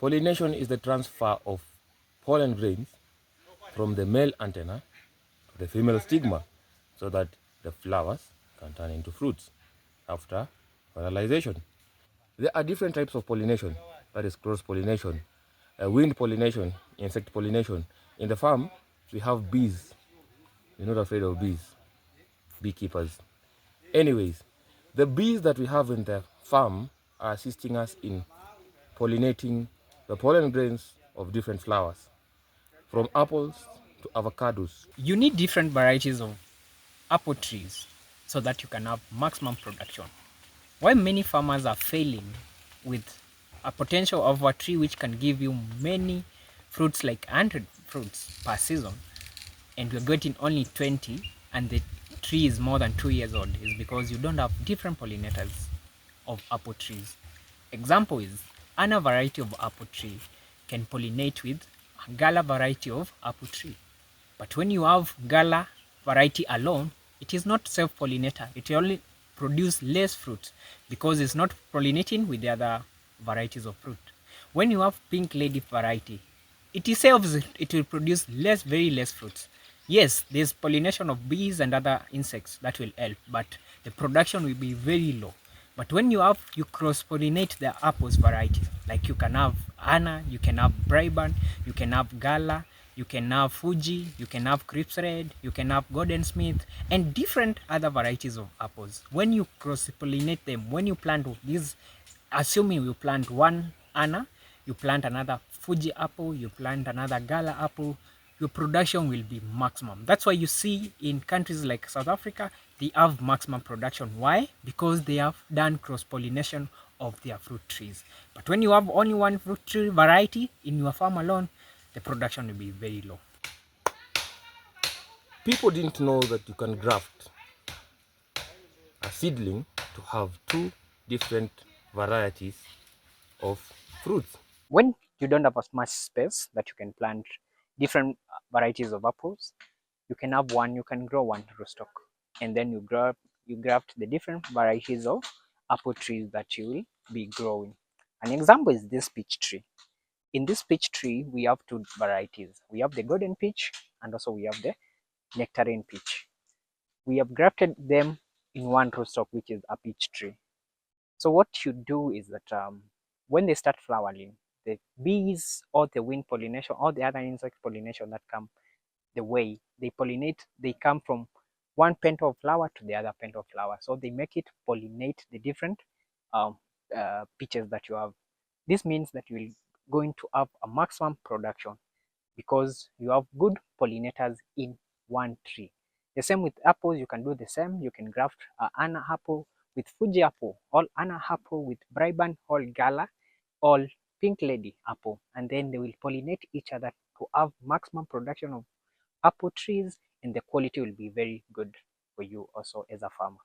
Pollination is the transfer of pollen grains from the male antenna to the female stigma so that the flowers can turn into fruits after fertilization. There are different types of pollination, that is cross-pollination, wind pollination, insect pollination. In the farm, we have bees. We're not afraid of bees, beekeepers. Anyways, the bees that we have in the farm are assisting us in pollinating the pollen grains of different flowers, from apples to avocados. You need different varieties of apple trees so that you can have maximum production. Why many farmers are failing with a potential of a tree which can give you many fruits, like 100 fruits per season, and you're getting only 20, and the tree is more than 2 years old, is because you don't have different pollinators of apple trees. Example is, Anna variety of apple tree can pollinate with Gala variety of apple tree. But when you have Gala variety alone, it is not self-pollinator. It only produce less fruit because it's not pollinating with the other varieties of fruit. When you have Pink Lady variety, it itself it will produce very less fruits. Yes, there's pollination of bees and other insects that will help, but the production will be very low. But when you cross-pollinate the apples variety, like you can have Anna, you can have Brabant, you can have Gala, you can have Fuji, you can have Crips Red, you can have Golden Smith, and different other varieties of apples. When you cross-pollinate them, when you plant these, assuming you plant one Anna, you plant another Fuji apple, you plant another Gala apple, your production will be maximum. That's why you see in countries like South Africa, they have maximum production. Why? Because they have done cross-pollination of their fruit trees. But when you have only one fruit tree variety in your farm alone, the production will be very low. People didn't know that you can graft a seedling to have two different varieties of fruits. When you don't have as much space that you can plant different varieties of apples, you can have one, you can grow one rootstock, and then you graft the different varieties of apple trees that you will be growing. An example is this peach tree. In this peach tree, we have two varieties. We have the golden peach and also we have the nectarine peach. We have grafted them in one rootstock, which is a peach tree. So what you do is that when they start flowering, the bees or the wind pollination or the other insect pollination that come the way, they pollinate, they come from one petal of flower to the other petal of flower. So they make it pollinate the different peaches that you have. This means that you're going to have a maximum production because you have good pollinators in one tree. The same with apples, you can do the same. You can graft Anna apple with Fuji apple, all Anna apple with Brabant, all Gala, all Pink Lady apple, and then they will pollinate each other to have maximum production of apple trees, and the quality will be very good for you also as a farmer.